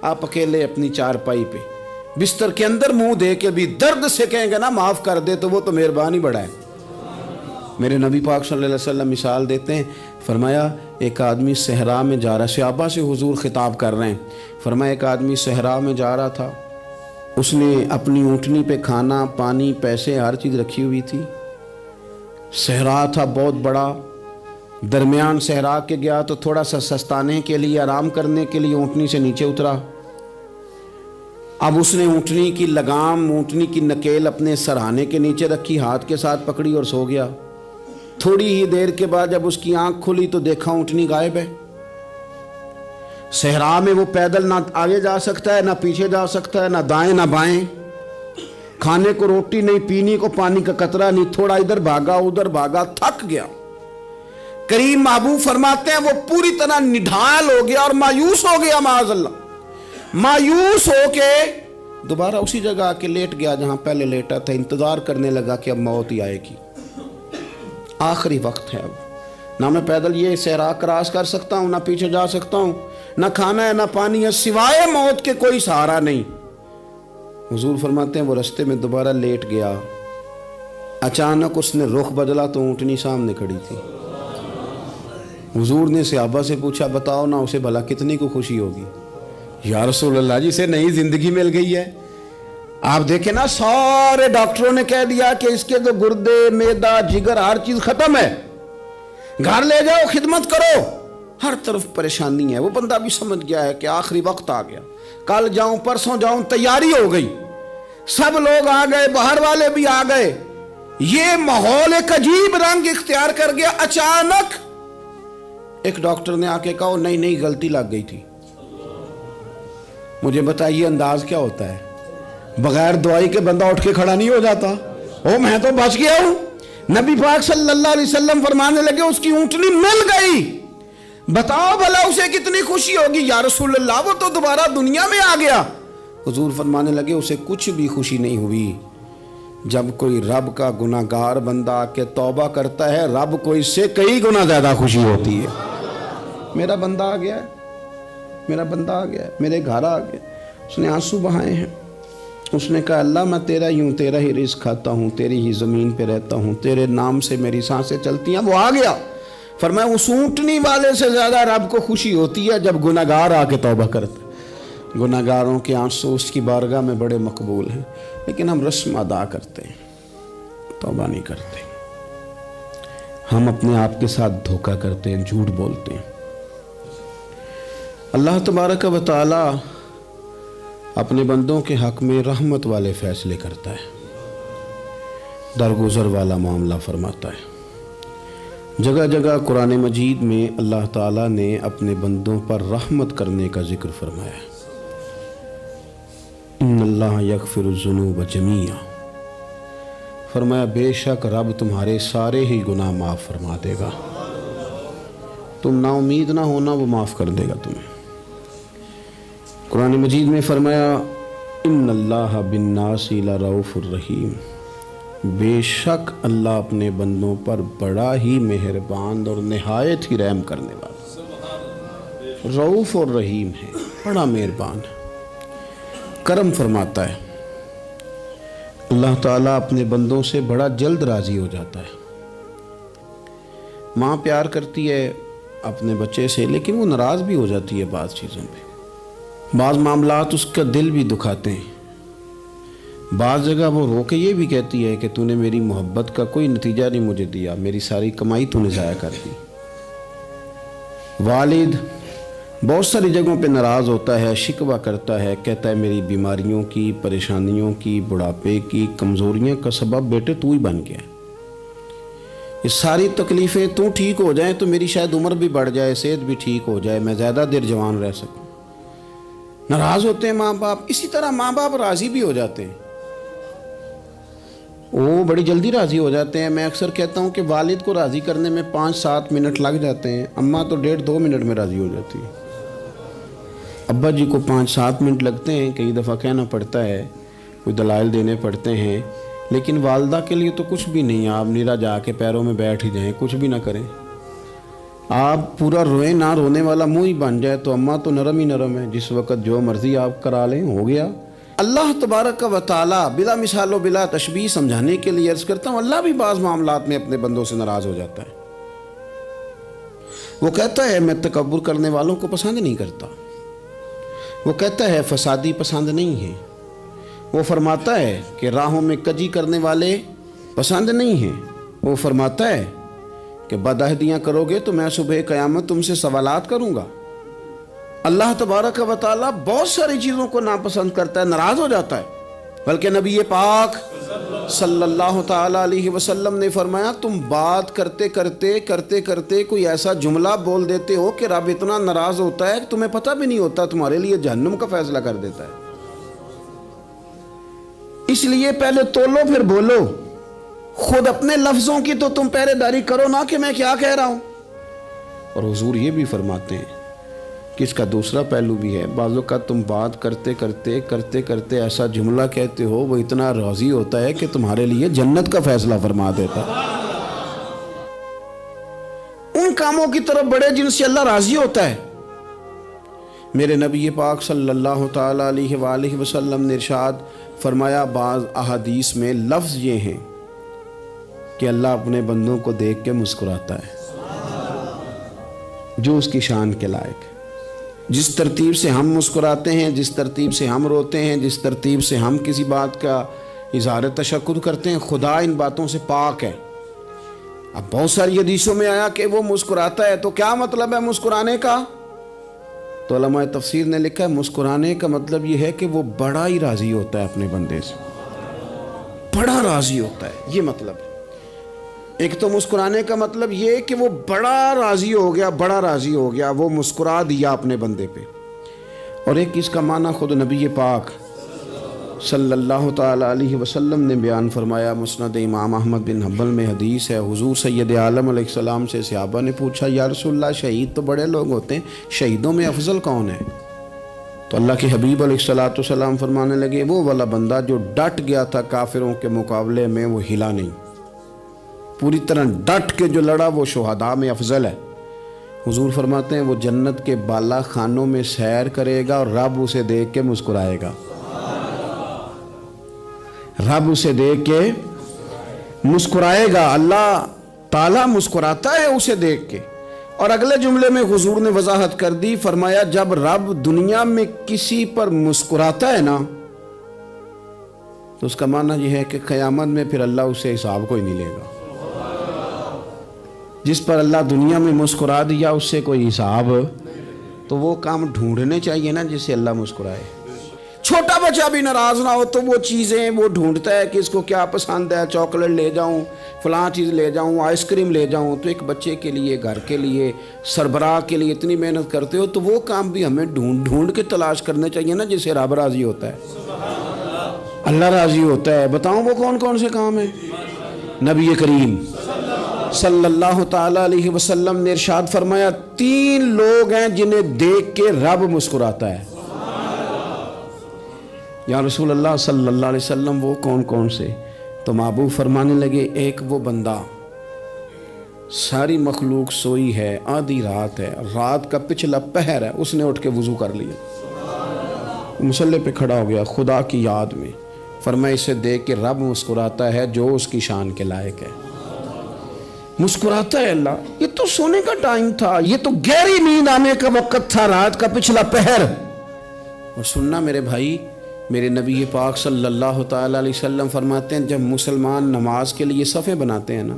آپ اکیلے اپنی چارپائی پہ بستر کے اندر منہ دے کے بھی درد سے کہیں گے نا معاف کر دے تو وہ تو مہربانی بڑا ہے۔ میرے نبی پاک صلی اللہ علیہ وسلم مثال دیتے ہیں، فرمایا ایک آدمی صحرا میں جا رہا، صحابہ سے حضور خطاب کر رہے ہیں، فرمایا ایک آدمی صحرا میں جا رہا تھا، اس نے اپنی اونٹنی پہ کھانا پانی پیسے ہر چیز رکھی ہوئی تھی، صحرا تھا بہت بڑا، درمیان صحرا کے گیا تو تھوڑا سا سستانے کے لیے آرام کرنے کے لیے اونٹنی سے نیچے اترا۔ اب اس نے اونٹنی کی لگام اونٹنی کی نکیل اپنے سرہانے کے نیچے رکھی، ہاتھ کے ساتھ پکڑی اور سو گیا۔ تھوڑی ہی دیر کے بعد جب اس کی آنکھ کھلی تو دیکھا اونٹنی غائب ہے۔ صحرا میں وہ پیدل نہ آگے جا سکتا ہے نہ پیچھے جا سکتا ہے، نہ دائیں نہ بائیں، کھانے کو روٹی نہیں، پینے کو پانی کا قطرہ نہیں، تھوڑا ادھر بھاگا ادھر بھاگا، تھک گیا۔ کریم محبوب فرماتے ہیں وہ پوری طرح نڈھال ہو گیا اور مایوس ہو گیا، معاذ اللہ، مایوس ہو کے دوبارہ اسی جگہ آ کے لیٹ گیا جہاں پہلے لیٹا تھا، انتظار کرنے لگا کہ اب موت ہی آئے گی، آخری وقت ہے، اب نہ میں پیدل یہ صحرا کراس کر سکتا ہوں، نہ پیچھے جا سکتا ہوں، نہ کھانا ہے نہ پانی ہے، سوائے موت کے کوئی سہارا نہیں۔ حضور فرماتے ہیں وہ رستے میں دوبارہ لیٹ گیا، اچانک اس نے رخ بدلا تو اونٹنی سامنے کھڑی تھی۔ حضور نے صحابہ سے پوچھا بتاؤ نا اسے بھلا کتنی کو خوشی ہوگی؟ یا رسول اللہ جی سے نئی زندگی مل گئی ہے۔ آپ دیکھیں نا سارے ڈاکٹروں نے کہہ دیا کہ اس کے تو گردے معدہ جگر ہر چیز ختم ہے، گھر لے جاؤ خدمت کرو، ہر طرف پریشانی ہے۔ وہ بندہ بھی سمجھ گیا ہے کہ آخری وقت آ گیا، کل جاؤں پرسوں جاؤں، تیاری ہو گئی، سب لوگ آ گئے، باہر والے بھی آ گئے، یہ ماحول ایک عجیب رنگ اختیار کر گیا۔ اچانک ایک ڈاکٹر نے آ کے کہا نہیں نہیں غلطی لگ گئی تھی۔ مجھے بتائیے انداز کیا ہوتا ہے؟ بغیر دوائی کے بندہ اٹھ کے کھڑا نہیں ہو جاتا، او میں تو بچ گیا ہوں۔ نبی پاک صلی اللہ علیہ وسلم فرمانے لگے اس کی اونٹنی مل گئی، بتاؤ بھلا اسے کتنی خوشی ہوگی؟ یا رسول اللہ وہ تو دوبارہ دنیا میں آ گیا۔ حضور فرمانے لگے اسے کچھ بھی خوشی نہیں ہوئی۔ جب کوئی رب کا گناہگار بندہ آ کے توبہ کرتا ہے، رب کو اس سے کئی گنا زیادہ خوشی ہوتی ہے۔ میرا بندہ آ گیا ہے، میرا بندہ آ گیا ہے، میرے گھر آ گیا۔ اس نے آنسو بہائے ہیں، اس نے کہا اللہ میں تیرا ہی ہوں، تیرا ہی رزق کھاتا ہوں، تیری ہی زمین پہ رہتا ہوں، تیرے نام سے میری سانسیں چلتی ہیں۔ وہ آ گیا۔ فرمایا اس اونٹنی والے سے زیادہ رب کو خوشی ہوتی ہے جب گناہگار آ کے توبہ کرتا ہے۔ گناہگاروں کے آنسو اس کی بارگاہ میں بڑے مقبول ہیں، لیکن ہم رسم ادا کرتے ہیں، توبہ نہیں کرتے۔ ہم اپنے آپ کے ساتھ دھوکہ کرتے ہیں، جھوٹ بولتے ہیں۔ اللہ تبارک و تعالی اپنے بندوں کے حق میں رحمت والے فیصلے کرتا ہے، درگزر والا معاملہ فرماتا ہے۔ جگہ جگہ قرآن مجید میں اللہ تعالیٰ نے اپنے بندوں پر رحمت کرنے کا ذکر فرمایا ہے۔ ان اللہ یغفر الذنوب جمیعا، فرمایا بے شک رب تمہارے سارے ہی گناہ معاف فرما دے گا، تم نا امید نہ ہونا، وہ معاف کر دے گا تمہیں۔ قرآن مجید میں فرمایا ان اللہ بالناس لرؤوف الرحیم، بے شک اللہ اپنے بندوں پر بڑا ہی مہربان اور نہایت ہی رحم کرنے والا، رؤوف اور رحیم ہے، بڑا مہربان ہے، کرم فرماتا ہے۔ اللہ تعالیٰ اپنے بندوں سے بڑا جلد راضی ہو جاتا ہے۔ ماں پیار کرتی ہے اپنے بچے سے، لیکن وہ ناراض بھی ہو جاتی ہے بعض چیزوں پہ، بعض معاملات اس کا دل بھی دکھاتے ہیں، بعض جگہ وہ رو کے یہ بھی کہتی ہے کہ تو نے میری محبت کا کوئی نتیجہ نہیں مجھے دیا، میری ساری کمائی تو نے ضائع کر دی۔ والد بہت ساری جگہوں پہ ناراض ہوتا ہے، شکوہ کرتا ہے، کہتا ہے میری بیماریوں کی، پریشانیوں کی، بڑھاپے کی، کمزوریاں کا سبب بیٹے تو ہی بن گیا، یہ ساری تکلیفیں تو ٹھیک ہو جائیں تو میری شاید عمر بھی بڑھ جائے، صحت بھی ٹھیک ہو جائے، میں زیادہ دیر جوان رہ سکوں۔ ناراض ہوتے ہیں ماں باپ، اسی طرح ماں باپ راضی بھی ہو جاتے ہیں، وہ بڑی جلدی راضی ہو جاتے ہیں۔ میں اکثر کہتا ہوں کہ والد کو راضی کرنے میں 5-7 منٹ لگ جاتے ہیں، اماں تو 1.5-2 منٹ میں راضی ہو جاتی ہے۔ ابا جی کو 5-7 منٹ لگتے ہیں، کئی دفعہ کہنا پڑتا ہے، کوئی دلائل دینے پڑتے ہیں، لیکن والدہ کے لیے تو کچھ بھی نہیں، آپ نیرا جا کے پیروں میں بیٹھ ہی جائیں، کچھ بھی نہ کریں، آپ پورا روئیں نہ رونے والا منہ ہی بن جائے تو اماں تو نرم ہی نرم ہے، جس وقت جو مرضی آپ کرا لیں ہو گیا۔ اللہ تبارک و تعالیٰ بلا مثال و بلا تشبیہ سمجھانے کے لیے عرض کرتا ہوں، اللہ بھی بعض معاملات میں اپنے بندوں سے ناراض ہو جاتا ہے۔ وہ کہتا ہے میں تکبر کرنے والوں کو پسند نہیں کرتا، وہ کہتا ہے فسادی پسند نہیں ہے، وہ فرماتا ہے کہ راہوں میں کجی کرنے والے پسند نہیں ہیں، وہ فرماتا ہے کہ بدعہدیاں کرو گے تو میں صبح قیامت تم سے سوالات کروں گا۔ اللہ تبارک و تعالیٰ بہت ساری چیزوں کو ناپسند کرتا ہے، ناراض ہو جاتا ہے۔ بلکہ نبی پاک صلی اللہ تعالیٰ علیہ وسلم نے فرمایا تم بات کرتے کرتے کوئی ایسا جملہ بول دیتے ہو کہ رب اتنا ناراض ہوتا ہے کہ تمہیں پتہ بھی نہیں ہوتا، تمہارے لیے جہنم کا فیصلہ کر دیتا ہے۔ اس لیے پہلے تولو پھر بولو، خود اپنے لفظوں کی تو تم پہرے داری کرو نا کہ میں کیا کہہ رہا ہوں۔ اور حضور یہ بھی فرماتے ہیں کہ اس کا دوسرا پہلو بھی ہے، بعض اوقات تم بات کرتے ایسا جملہ کہتے ہو وہ اتنا راضی ہوتا ہے کہ تمہارے لیے جنت کا فیصلہ فرما دیتا ہے۔ ان کاموں کی طرف بڑے جن سے اللہ راضی ہوتا ہے۔ میرے نبی پاک صلی اللہ تعالیٰ علیہ وآلہ وسلم نے ارشاد فرمایا، بعض احادیث میں لفظ یہ ہیں کہ اللہ اپنے بندوں کو دیکھ کے مسکراتا ہے جو اس کی شان کے لائق ہے۔ جس ترتیب سے ہم مسکراتے ہیں، جس ترتیب سے ہم روتے ہیں، جس ترتیب سے ہم کسی بات کا اظہار تشکر کرتے ہیں، خدا ان باتوں سے پاک ہے۔ اب بہت ساری حدیثوں میں آیا کہ وہ مسکراتا ہے، تو کیا مطلب ہے مسکرانے کا؟ تو علماء تفسیر نے لکھا ہے مسکرانے کا مطلب یہ ہے کہ وہ بڑا ہی راضی ہوتا ہے اپنے بندے سے، بڑا راضی ہوتا ہے، یہ مطلب ہے۔ ایک تو مسکرانے کا مطلب یہ کہ وہ بڑا راضی ہو گیا، وہ مسکرا دیا اپنے بندے پہ۔ اور ایک اس کا معنی خود نبی پاک صلی اللہ تعالیٰ علیہ وسلم نے بیان فرمایا۔ مسند امام احمد بن حنبل میں حدیث ہے، حضور سید عالم علیہ السلام سے صحابہ نے پوچھا یا رسول اللہ شہید تو بڑے لوگ ہوتے ہیں، شہیدوں میں افضل کون ہے؟ تو اللہ کے حبیب علیہ السلام فرمانے لگے وہ والا بندہ جو ڈٹ گیا تھا کافروں کے مقابلے میں، وہ ہلا نہیں، پوری طرح ڈٹ کے جو لڑا وہ شہداء میں افضل ہے۔ حضور فرماتے ہیں وہ جنت کے بالا خانوں میں سیر کرے گا اور رب اسے دیکھ کے مسکرائے گا، رب اسے دیکھ کے مسکرائے گا، اللہ تعالیٰ مسکراتا ہے اسے دیکھ کے۔ اور اگلے جملے میں حضور نے وضاحت کر دی، فرمایا جب رب دنیا میں کسی پر مسکراتا ہے نا تو اس کا معنی یہ ہے کہ قیامت میں پھر اللہ اسے حساب کوئی نہیں لے گا۔ جس پر اللہ دنیا میں مسکرا دیا اس سے کوئی حساب، تو وہ کام ڈھونڈنے چاہیے نا جس سے اللہ مسکرائے۔ چھوٹا بچہ بھی ناراض نہ ہو تو وہ چیزیں وہ ڈھونڈتا ہے کہ اس کو کیا پسند ہے، چاکلیٹ لے جاؤں، فلاں چیز لے جاؤں، آئس کریم لے جاؤں۔ تو ایک بچے کے لیے، گھر کے لیے، سربراہ کے لیے اتنی محنت کرتے ہو تو وہ کام بھی ہمیں ڈھونڈ کے تلاش کرنے چاہیے نا جس سے رب راضی ہوتا ہے، اللہ راضی ہوتا ہے۔ بتاؤں وہ کون کون سے کام ہیں؟ نبی کریم صلی اللہ تعالیٰ علیہ وسلم نے ارشاد فرمایا 3 لوگ ہیں جنہیں دیکھ کے رب مسکراتا ہے۔ یا رسول اللہ صلی اللہ علیہ وسلم وہ کون کون سے؟ تو محبوب فرمانے لگے ایک وہ بندہ ساری مخلوق سوئی ہے، آدھی رات ہے، رات کا پچھلا پہر ہے، اس نے اٹھ کے وضو کر لیا، مصلی پہ کھڑا ہو گیا خدا کی یاد میں، فرمایا اسے دیکھ کے رب مسکراتا ہے جو اس کی شان کے لائق ہے۔ مسکراتا ہے اللہ۔ یہ تو سونے کا ٹائم تھا، یہ تو گہری نیند آنے کا وقت تھا، رات کا پچھلا پہر۔ اور سننا میرے بھائی، میرے نبی پاک صلی اللہ تعالیٰ علیہ وسلم فرماتے ہیں جب مسلمان نماز کے لیے صفیں بناتے ہیں نا،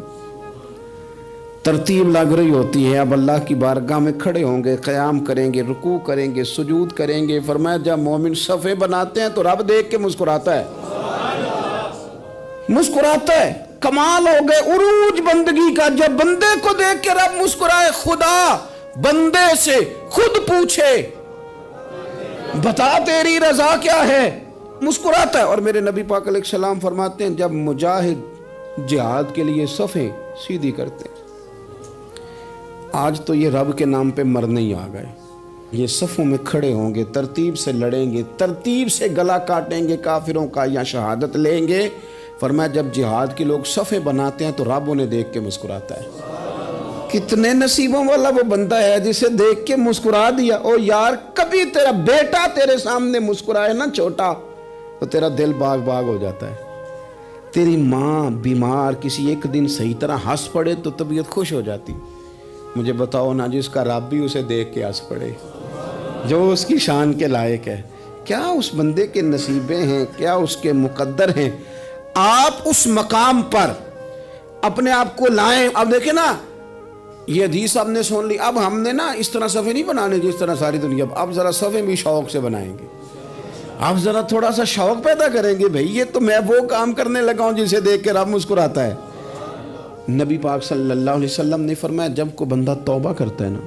ترتیب لگ رہی ہوتی ہے، اب اللہ کی بارگاہ میں کھڑے ہوں گے، قیام کریں گے، رکوع کریں گے، سجود کریں گے، فرمایا جب مومن صفیں بناتے ہیں تو رب دیکھ کے مسکراتا ہے، مسکراتا ہے۔ کمال ہو گئے عروج بندگی کا، جب بندے کو دیکھ کے رب مسکرائے، خدا بندے سے خود پوچھے بتا تیری رضا کیا ہے، مسکراتا ہے۔ اور میرے نبی پاک علیہ السلام فرماتے ہیں جب مجاہد جہاد کے لیے صفیں سیدھی کرتے ہیں، آج تو یہ رب کے نام پہ مرنے ہی آ گئے، یہ صفوں میں کھڑے ہوں گے، ترتیب سے لڑیں گے، ترتیب سے گلا کاٹیں گے کافروں کا یا شہادت لیں گے۔ فرمایا جب جہاد کے لوگ صفیں بناتے ہیں تو رب انہیں دیکھ کے مسکراتا ہے۔ کتنے نصیبوں والا وہ بندہ ہے جسے دیکھ کے مسکرا دیا. او یار کبھی تیرا بیٹا تیرے سامنے مسکرائے نا چھوٹا تو تیرا دل باغ باغ ہو جاتا ہے. تیری ماں بیمار کسی ایک دن صحیح طرح ہنس پڑے تو طبیعت خوش ہو جاتی. مجھے بتاؤ نا جس کا رب بھی اسے دیکھ کے ہنس پڑے جو اس کی شان کے لائق ہے. کیا اس بندے کے نصیبیں ہیں, کیا اس کے مقدر ہیں. آپ اس مقام پر اپنے آپ کو لائیں. اب دیکھیں نا یہ حدیث آپ نے سن لی, اب ہم نے نا اس طرح صفحے نہیں بنانے جس طرح ساری دنیا. اب ذرا صفحے بھی شوق سے بنائیں گے. آپ ذرا تھوڑا سا شوق پیدا کریں گے. بھئی یہ تو میں وہ کام کرنے لگا ہوں جسے دیکھ کے رب مسکراتا ہے. نبی پاک صلی اللہ علیہ وسلم نے فرمایا جب کوئی بندہ توبہ کرتا ہے نا,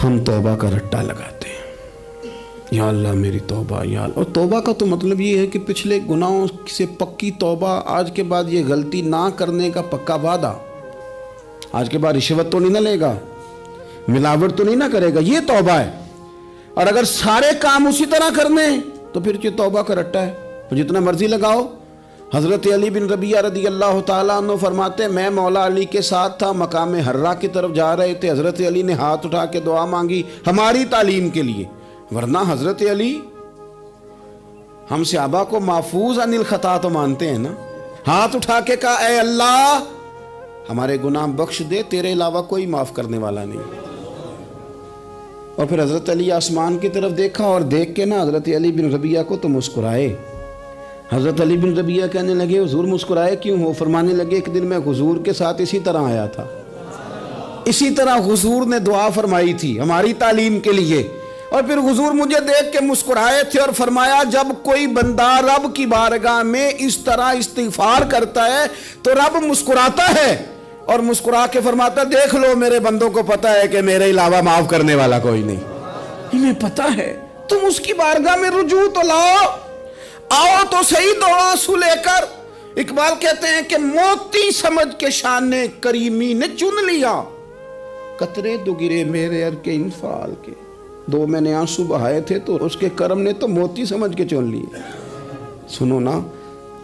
ہم توبہ کا رٹا لگاتے ہیں, یا اللہ میری توبہ یا اللہ. اور توبہ کا تو مطلب یہ ہے کہ پچھلے گناہوں سے پکی توبہ, آج کے بعد یہ غلطی نہ کرنے کا پکا وعدہ. آج کے بعد رشوت تو نہیں نہ لے گا, ملاوٹ تو نہیں نہ کرے گا, یہ توبہ ہے. اور اگر سارے کام اسی طرح کرنے تو پھر یہ توبہ کا رٹا ہے, تو جتنا مرضی لگاؤ. حضرت علی بن ربیعہ رضی اللہ تعالیٰ عنہ فرماتے ہیں میں مولا علی کے ساتھ تھا, مقام حرہ کی طرف جا رہے تھے. حضرت علی نے ہاتھ اٹھا کے دعا مانگی ہماری تعلیم کے لیے, ورنہ حضرت علی ہم صحابہ کو محفوظ عن الخطا تو مانتے ہیں نا. ہاتھ اٹھا کے کہا اے اللہ ہمارے گناہ بخش دے, تیرے علاوہ کوئی معاف کرنے والا نہیں. اور پھر حضرت علی آسمان کی طرف دیکھا اور دیکھ کے نا حضرت علی بن ربیعہ کو تو مسکرائے. حضرت علی بن ربیعہ کہنے لگے حضور مسکرائے کیوں ہو؟ فرمانے لگے ایک دن میں حضور کے ساتھ اسی طرح آیا تھا, اسی طرح حضور نے دعا فرمائی تھی ہماری تعلیم کے لیے, اور پھر حضور مجھے دیکھ کے مسکرائے تھے اور فرمایا جب کوئی بندہ رب کی بارگاہ میں اس طرح استغفار کرتا ہے تو رب مسکراتا ہے, اور مسکرا کے فرماتا دیکھ لو میرے بندوں کو پتا ہے کہ میرے علاوہ معاف کرنے والا کوئی نہیں. انہیں پتا ہے, تم اس کی بارگاہ میں رجوع تو لاؤ, آؤ تو صحیح دو آنسو لے کر. اقبال کہتے ہیں کہ موتی سمجھ کے شان کریمی نے چن لیا, قطرے دو گرے میرے ار کے انفال کے. دو میں نے آنسو بہائے تھے تو اس کے کرم نے تو موتی سمجھ کے چن لیے. سنو نا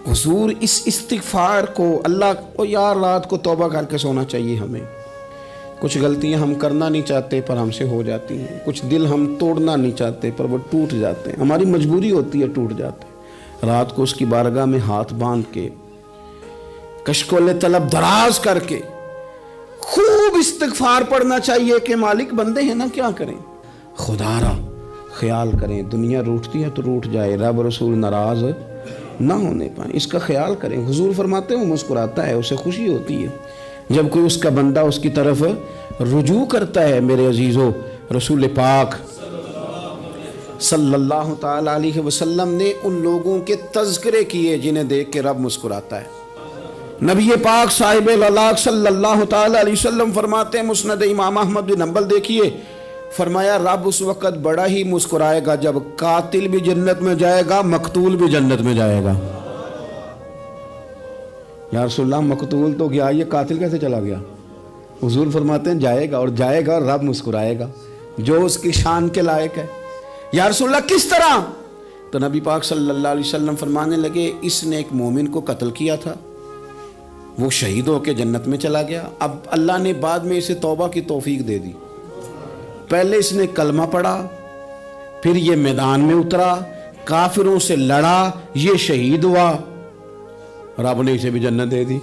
حضور اس استغفار کو اللہ کو یار رات کو توبہ کر کے سونا چاہیے ہمیں. کچھ غلطیاں ہم کرنا نہیں چاہتے پر ہم سے ہو جاتی ہیں, کچھ دل ہم توڑنا نہیں چاہتے پر وہ ٹوٹ جاتے ہیں, ہماری مجبوری ہوتی ہے ٹوٹ جاتے ہیں. رات کو اس کی بارگاہ میں ہاتھ باندھ کے کشکول طلب دراز کر کے خوب استغفار پڑھنا چاہیے کہ مالک بندے ہیں نا کیا کریں, خدا را خیال کریں. دنیا روٹتی ہے تو روٹ جائے, رب رسول ناراض نہ ہونے پائیں, اس کا خیال کریں. حضور فرماتے ہیں وہ مسکراتا ہے, اسے خوشی ہوتی ہے جب کوئی اس کا بندہ اس کی طرف رجوع کرتا ہے. میرے عزیزو رسول پاک صلی اللہ تعالی علیہ وسلم نے ان لوگوں کے تذکرے کیے جنہیں دیکھ کے رب مسکراتا ہے. نبی پاک صاحب الالاق صلی اللہ تعالی علیہ وسلم فرماتے ہیں, مسند امام احمد بن حنبل دیکھیے, فرمایا رب اس وقت بڑا ہی مسکرائے گا جب قاتل بھی جنت میں جائے گا, مقتول بھی جنت میں جائے گا. یا رسول اللہ مقتول تو گیا, یہ قاتل کیسے چلا گیا؟ حضور فرماتے ہیں جائے گا, اور جائے گا اور رب مسکرائے گا جو اس کی شان کے لائق ہے. یا رسول اللہ کس طرح؟ تو نبی پاک صلی اللہ علیہ وسلم فرمانے لگے اس نے ایک مومن کو قتل کیا تھا, وہ شہید ہو کے جنت میں چلا گیا. اب اللہ نے بعد میں اسے توبہ کی توفیق دے دی. پہلے اس نے کلمہ پڑھا, پھر یہ میدان میں اترا, کافروں سے لڑا, یہ شہید ہوا, رب نے اسے بھی جنت دے دی.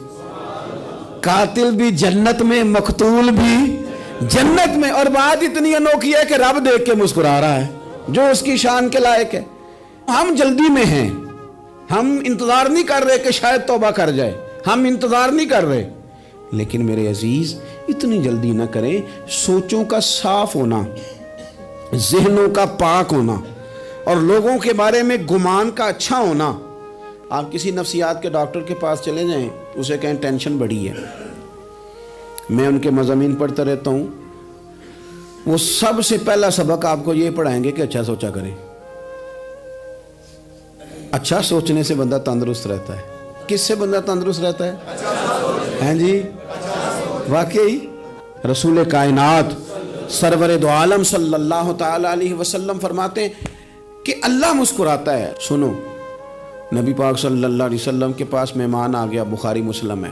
قاتل بھی جنت میں, مقتول بھی جنت میں. اور بات اتنی انوکھی ہے کہ رب دیکھ کے مسکرا رہا ہے جو اس کی شان کے لائق ہے. ہم جلدی میں ہیں, ہم انتظار نہیں کر رہے کہ شاید توبہ کر جائے, ہم انتظار نہیں کر رہے. لیکن میرے عزیز اتنی جلدی نہ کریں. سوچوں کا صاف ہونا, ذہنوں کا پاک ہونا, اور لوگوں کے بارے میں گمان کا اچھا ہونا. آپ کسی نفسیات کے ڈاکٹر کے پاس چلے جائیں, اسے کہیں ٹینشن بڑی ہے. میں ان کے مضامین پڑھتا رہتا ہوں, وہ سب سے پہلا سبق آپ کو یہ پڑھائیں گے کہ اچھا سوچا کریں. اچھا سوچنے سے بندہ تندرست رہتا ہے. کس سے بندہ تندرست رہتا ہے؟ ہیں جی واقعی رسول کائنات سرور دو عالم صلی اللہ تعالی علیہ وسلم فرماتے ہیں کہ اللہ مسکراتا ہے. سنو, نبی پاک صلی اللہ علیہ وسلم کے پاس مہمان آ گیا, بخاری مسلم ہے.